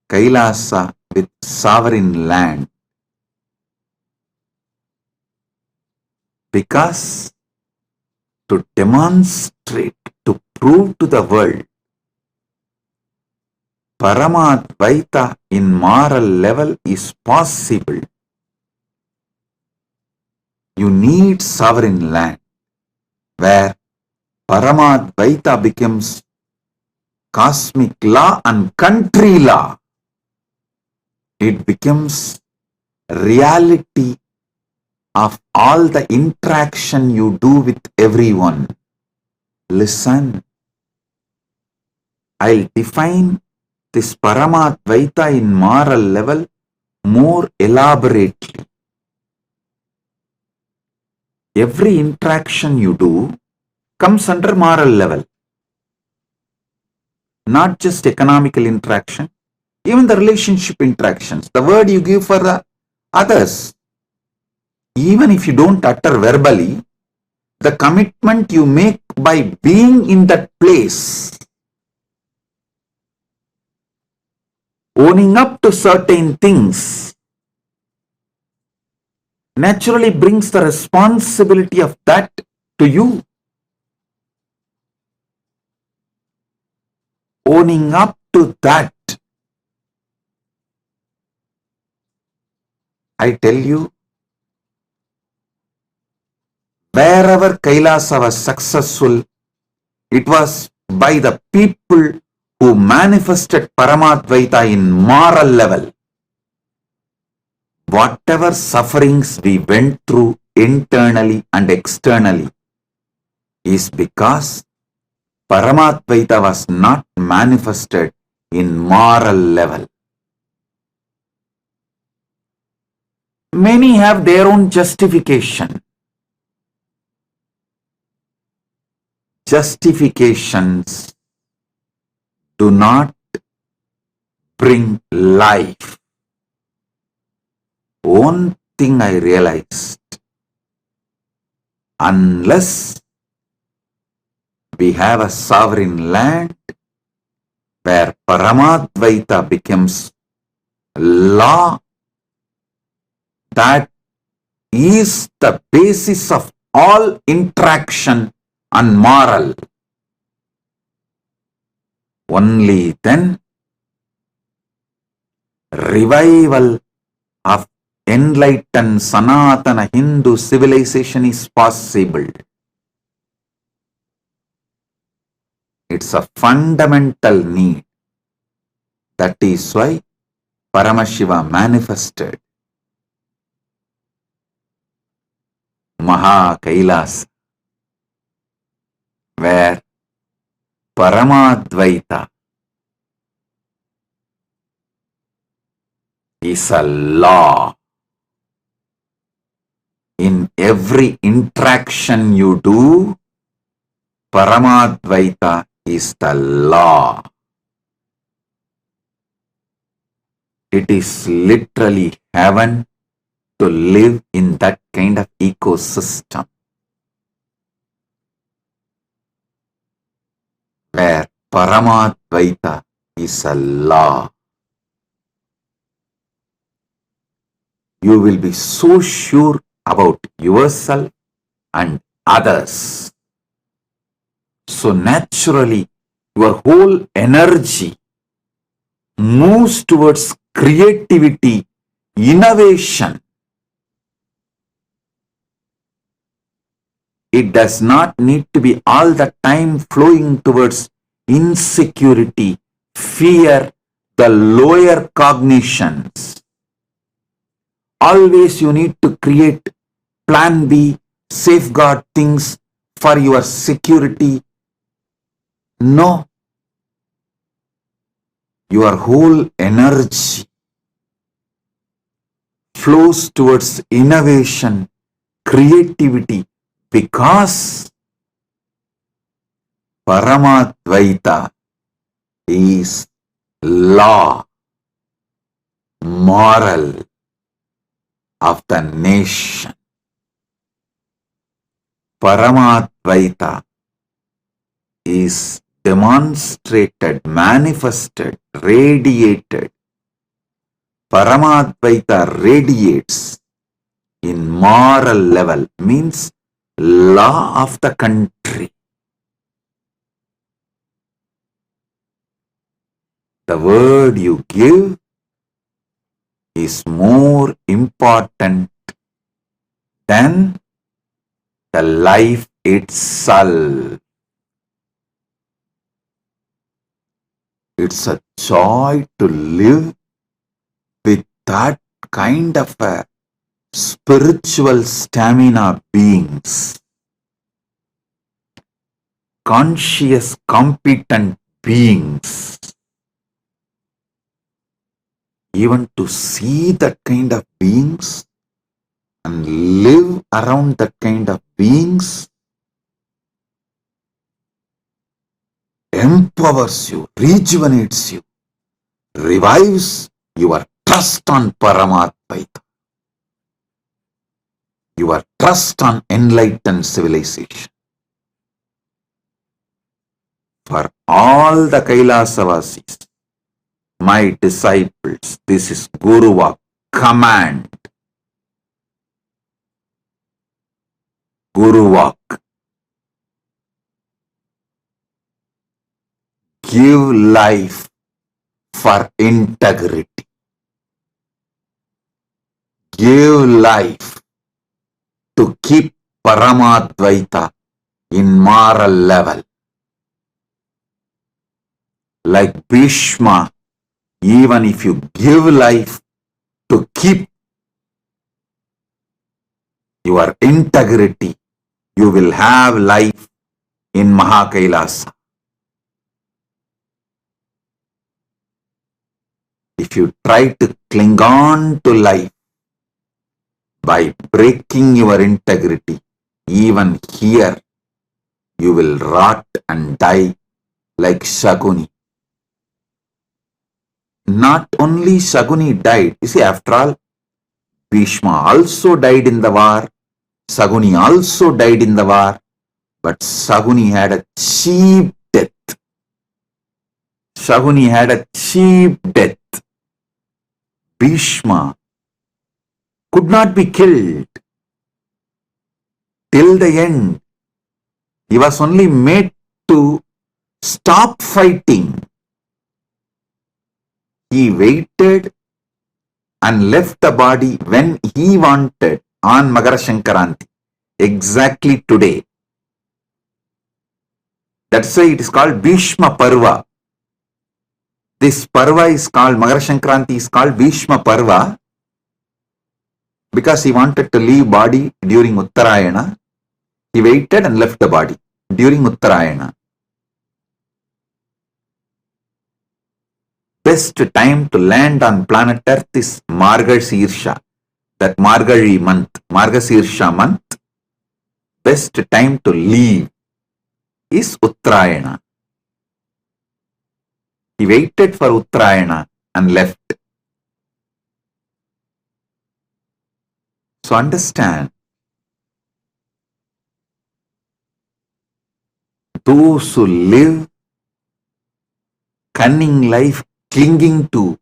Kailasa with sovereign land, because to demonstrate, to prove to the world Paramadvaita in moral level is possible, you need sovereign land where Paramadvaita becomes cosmic law and country law. It becomes reality of all the interaction you do with everyone. Listen, I'll define this Paramadvaita in moral level more elaborately. Every interaction you do comes under moral level. Not just economical interaction, even the relationship interactions, the word you give for the others, even if you don't utter verbally, the commitment you make by being in that place, owning up to certain things, naturally brings the responsibility of that to you. Owning up to that, I tell you, wherever Kailasa was successful, it was by the people who manifested Paramadvaita in moral level. Whatever sufferings we went through internally and externally is because Paramadvaita was not manifested in moral level. Many have their own justification. Justifications do not bring life. One thing I realized, unless we have a sovereign land where Paramadvaita becomes law, that is the basis of all interaction and moral. Only then revival of enlightened Sanatana Hindu civilization is possible. It's a fundamental need. That is why Paramashiva manifested Mahakailasa, where Paramadvaita is a law. In every interaction you do, Paramadvaita is the law. It is literally heaven to live in that kind of ecosystem where Paramadvaita is a law. You will be so sure about yourself and others. So naturally, your whole energy moves towards creativity, innovation. It does not need to be all the time flowing towards insecurity, fear, the lower cognitions. Always you need to create plan B, safeguard things for your security. No. Your whole energy flows towards innovation, creativity, because Paramadvaita is law, moral of the nation. Paramadvaita is demonstrated, manifested, radiated. Paramadvaita radiates in moral level, means law of the country. The word you give is more important than the life itself. It's a joy to live with that kind of a spiritual stamina beings, conscious, competent beings. Even to see that kind of beings and live around that kind of beings empowers you, rejuvenates you, revives your trust on Paramadvaita, your trust on enlightened civilization. For all the Kailashavasis, my disciples, this is Guruvak, command. Guruvak. Give life for integrity. Give life to keep Paramadvaita in moral level. Like Bhishma, even if you give life to keep your integrity, you will have life in Mahakailasa. If you try to cling on to life by breaking your integrity, even here you will rot and die like Shaguni. Not only Shaguni died, you see, after all, Bhishma also died in the war, Shaguni also died in the war, but Shaguni had a cheap death. Shaguni had a cheap death. Bhishma could not be killed till the end. He was only made to stop fighting. He waited and left the body when he wanted on Magara Shankaranti, exactly today. That's why it is called Bhishma Parva. This Parva is called, Magara Shankaranti is called Bhishma Parva because he wanted to leave body during Uttarayana. He waited and left the body during Uttarayana. Best time to land on planet Earth is Margashirsha, that Margari month, Margashirsha month. Best time to leave is Uttarayana. He waited for Uttarayana and left. So understand, those who live cunning life, clinging to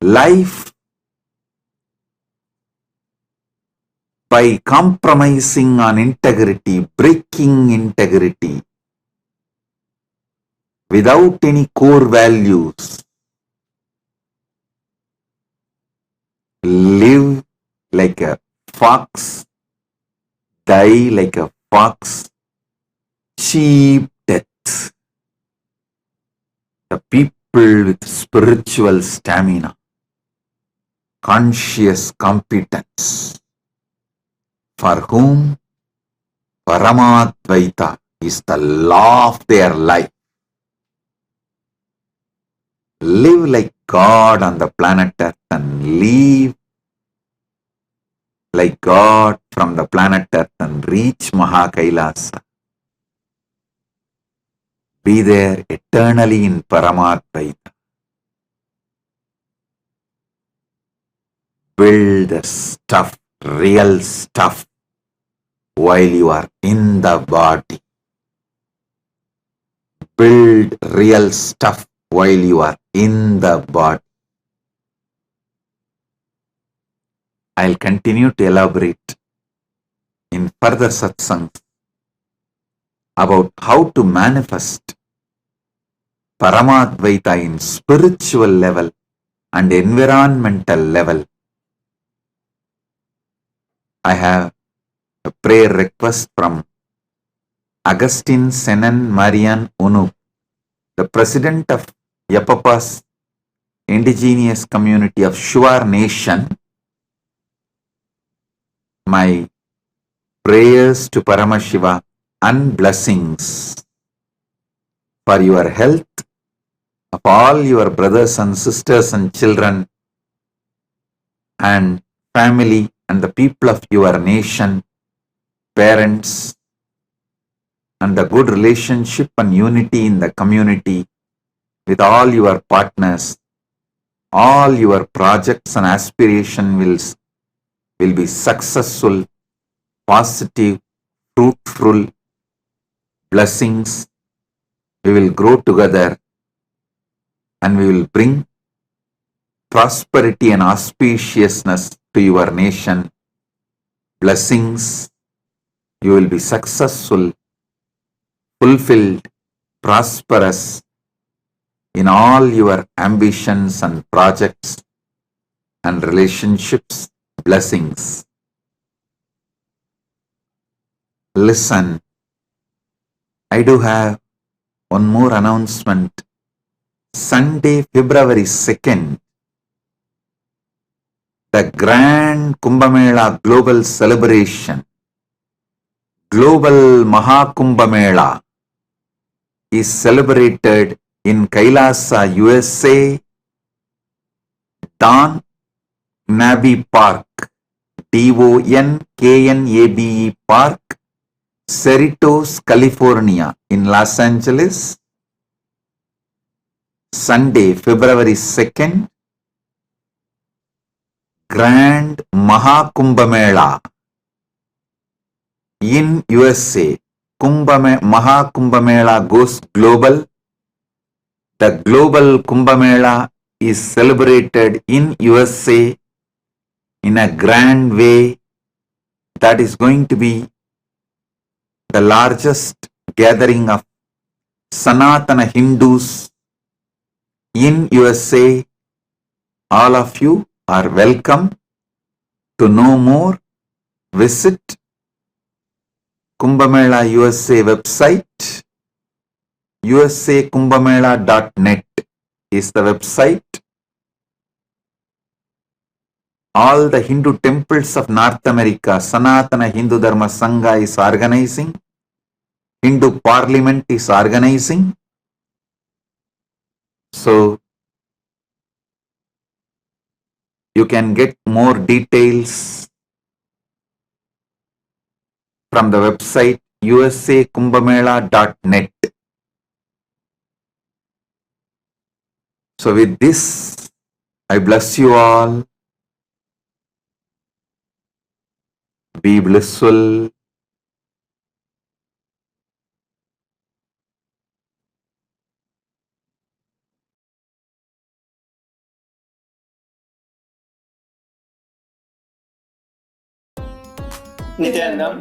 life, by compromising on integrity, breaking integrity, without any core values, live like a fox, die like a fox, cheap death. The people with spiritual stamina, conscious competence, for whom Paramadvaita is the law of their life, live like God on the planet Earth and live like God from the planet Earth and reach Mahakailasa. Be there eternally in Paramadvaita. Build the stuff, real stuff, while you are in the body. Build real stuff while you are in the body. I'll continue to elaborate in further satsangs about how to manifest Paramadvaita in spiritual level and environmental level. I have a prayer request from Agustin Senan Marian Unu, the president of Yapapa's indigenous community of Shuar Nation. My prayers to Paramashiva and blessings for your health, of all your brothers and sisters and children and family and the people of your nation, parents, and the good relationship and unity in the community with all your partners. All your projects and aspirations will be successful, positive, fruitful blessings. We will grow together and we will bring prosperity and auspiciousness to your nation. Blessings. You will be successful, fulfilled, prosperous in all your ambitions and projects and relationships. Blessings. Listen, I do have one more announcement. Sunday, February 2nd, the Grand Kumbh Mela Global Celebration, Global Mahakumbh Mela, is celebrated in Kailasa, USA, Don Knabe Park, Donknabe Park, Cerritos, California, in Los Angeles. Sunday, February 2nd, Grand Mahakumbh Mela in USA. Mahakumbh Mela goes global. The global Kumbh Mela is celebrated in USA in a grand way. That is going to be the largest gathering of Sanatana Hindus in USA. All of you are welcome. To know more, visit Kumbh Mela USA website. usakumbhamela.net is the website. All the Hindu temples of North America, Sanatana Hindu Dharma Sangha is organizing. Hindu Parliament is organizing. So, you can get more details from the website usakumbhamela.net. So with this, I bless you all. Be blissful. Nityanam.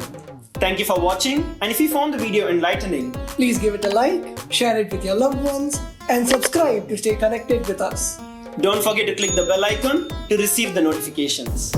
Thank you for watching, and if you found the video enlightening, Please give it a like, share it with your loved ones, and subscribe to stay connected with us. don't forget to click the bell icon to receive the notifications.